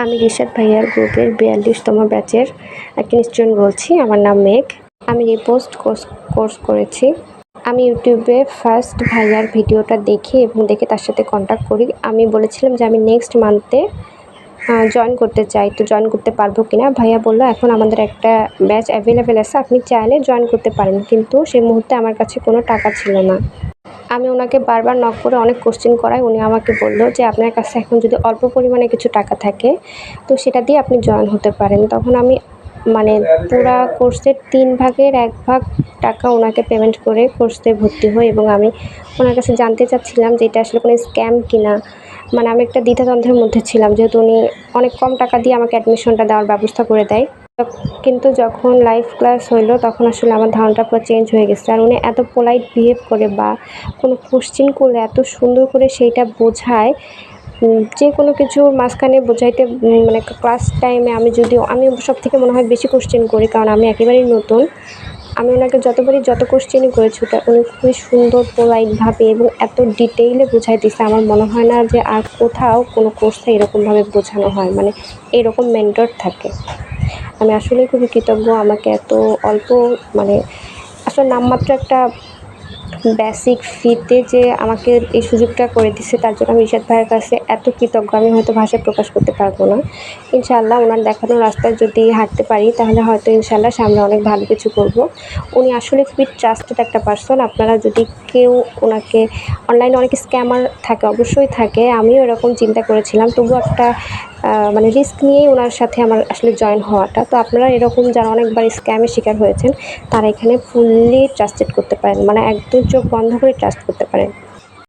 আমি রিশাদ ভাইয়ার গ্রুপের ৪২তম ব্যাচের একজন স্টুডেন্ট বলছি। আমার নাম মেঘ। আমি রিপোস্ট কোর্স করেছি। আমি ইউটিউবে ফার্স্ট ভাইয়ার ভিডিওটা দেখি এবং দেখে তার সাথে কন্ট্যাক্ট করি। আমি বলেছিলাম যে আমি নেক্সট মান্থে জয়েন করতে চাই, তো জয়েন করতে পারবো কিনা। ভাইয়া বললো এখন আমাদের একটা ব্যাচ অ্যাভেলেবেল আছে, আপনি চাইলে জয়েন করতে পারেন, কিন্তু সেই মুহূর্তে আমার কাছে কোনো টাকা ছিল না। আমি ওনাকে বারবার নক করে অনেক কোশ্চেন করাই। উনি আমাকে বলল যে আপনার কাছে এখন যদি অল্প পরিমাণে কিছু টাকা থাকে তো সেটা দিয়ে আপনি জয়েন হতে পারেন। তখন আমি পুরা কোর্সের 3 ভাগের 1 ভাগ টাকা ওনাকে পেমেন্ট করে কোর্সে ভর্তি হই এবং আমি ওনার কাছে জানতে চাচ্ছিলাম যে এটা আসলে কোনো স্ক্যাম কিনা। আমি একটা দ্বিধাদ্বন্দ্বের মধ্যে ছিলাম, যেহেতু উনি অনেক কম টাকা দিয়ে আমাকে অ্যাডমিশনটা দেওয়ার ব্যবস্থা করে দেয়। কিন্তু যখন লাইভ ক্লাস হইলো তখন আসলে আমার ধারণাটা পুরো চেঞ্জ হয়ে গেছে। আর উনি এত পোলাইট বিহেভ করে বা কোনো কোশ্চেন করলে এত সুন্দর করে সেইটা বোঝায়, যে কোনো কিছুর মাঝখানে বোঝাইতে ক্লাস টাইমে আমি সব থেকে মনে হয় বেশি কোশ্চেন করি, কারণ আমি একেবারেই নতুন। আমি ওনাকে যত কোশ্চেনই করেছি উনি খুবই সুন্দর পোলাইটভাবে এবং এত ডিটেইলে বোঝাই দিছে। আমার মনে হয় না যে আর কোথাও কোনো কোর্সে এরকমভাবে বোঝানো হয়, এরকম মেন্টর থাকে। আমি আসলেই খুবই কৃতজ্ঞ। আমাকে এত অল্প আসলে নামমাত্র একটা বেসিক ফিতে যে আমাকে এই সুযোগটা করে দিচ্ছে, তার জন্য আমি রিশাদ ভাইয়ের কাছে এত কৃতজ্ঞ, আমি হয়তো ভাষায় প্রকাশ করতে পারবো না। ইনশাআল্লাহ ওনার দেখানো রাস্তায় যদি হাঁটতে পারি তাহলে হয়তো ইনশাআল্লাহ সামনে অনেক ভালো কিছু করব। উনি আসলে খুবই ট্রাস্টেড একটা পারসন। আপনারা যদি কেউ ওনাকে, অনলাইনে অনেক স্ক্যামার থাকে, অবশ্যই থাকে, আমিও এরকম চিন্তা করেছিলাম, তবুও একটা রিস্ক নিয়েই ওনার সাথে আমার আসলে জয়েন হওয়াটা। তো আপনারা এরকম যারা অনেকবার স্ক্যামের শিকার হয়েছেন তারা এখানে ফুললি ট্রাস্টেড করতে পারেন, একদম চোখ বন্ধ করে ট্রাস্ট করতে পারেন।